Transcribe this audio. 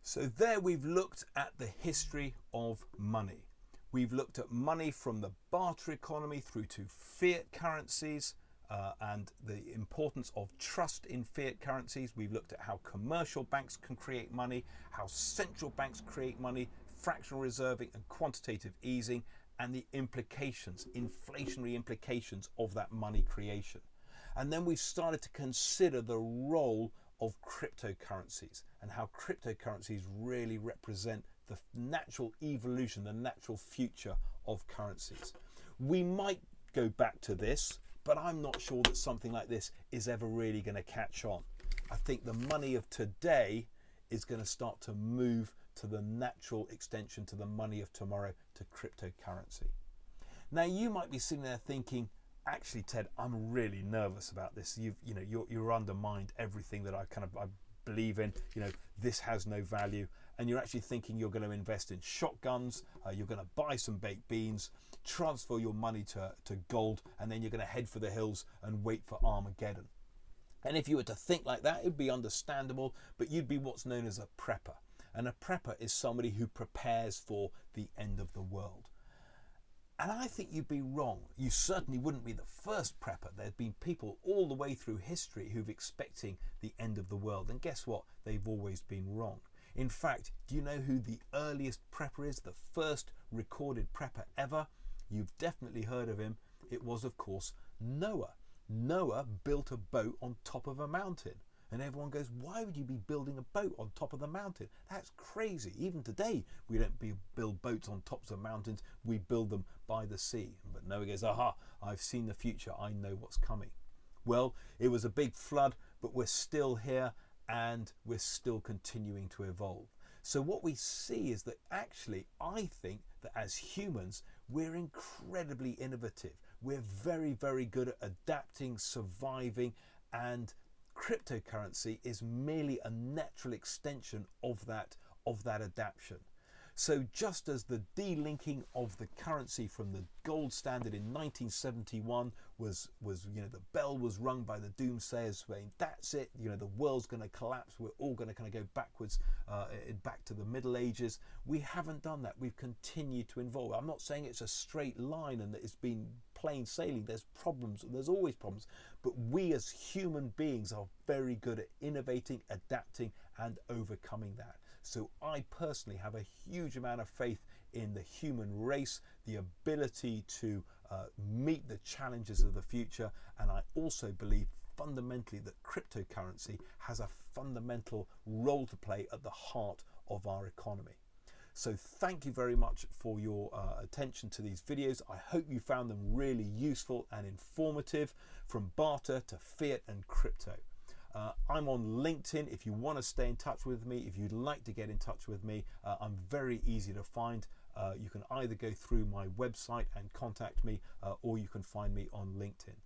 So there we've looked at the history of money. We've looked at money from the barter economy through to fiat currencies and the importance of trust in fiat currencies. We've looked at how commercial banks can create money, how central banks create money, fractional reserving and quantitative easing, and the implications, inflationary implications of that money creation. And then we've started to consider the role of cryptocurrencies and how cryptocurrencies really represent the natural evolution, the natural future of currencies. We might go back to this, but I'm not sure that something like this is ever really going to catch on. I think the money of today is going to start to move to the natural extension to the money of tomorrow, to cryptocurrency. Now you might be sitting there thinking, actually, Ted, I'm really nervous about this. You're undermined everything that I believe in. This has no value, and you're actually thinking you're going to invest in shotguns. You're going to buy some baked beans, transfer your money to gold, and then you're going to head for the hills and wait for Armageddon. And if you were to think like that, it'd be understandable, but you'd be what's known as a prepper. And a prepper is somebody who prepares for the end of the world. And I think you'd be wrong. You certainly wouldn't be the first prepper. There's been people all the way through history who've expecting the end of the world. And guess what? They've always been wrong. In fact, do you know who the earliest prepper is? The first recorded prepper ever? You've definitely heard of him. It was, of course, Noah. Noah built a boat on top of a mountain. And everyone goes, why would you be building a boat on top of the mountain? That's crazy. Even today, we don't build boats on tops of mountains. We build them by the sea. But Noah goes, aha, I've seen the future. I know what's coming. Well, it was a big flood, but we're still here and we're still continuing to evolve. So what we see is that actually, I think that as humans, we're incredibly innovative. We're very, very good at adapting, surviving, and cryptocurrency is merely a natural extension of that adaptation. So just as the delinking of the currency from the gold standard in 1971 was the bell was rung by the doomsayers saying that's it, the world's going to collapse, we're all going to kind of go backwards back to the Middle Ages. We haven't done that. We've continued to evolve. I'm not saying it's a straight line and that it's been plain sailing. There's problems, there's always problems, but we as human beings are very good at innovating, adapting and overcoming that. So I personally have a huge amount of faith in the human race, the ability to meet the challenges of the future, and I also believe fundamentally that cryptocurrency has a fundamental role to play at the heart of our economy. So thank you very much for your attention to these videos. I hope you found them really useful and informative, from barter to fiat and crypto. I'm on LinkedIn. If you want to stay in touch with me, if you'd like to get in touch with me, I'm very easy to find. You can either go through my website and contact me, or you can find me on LinkedIn.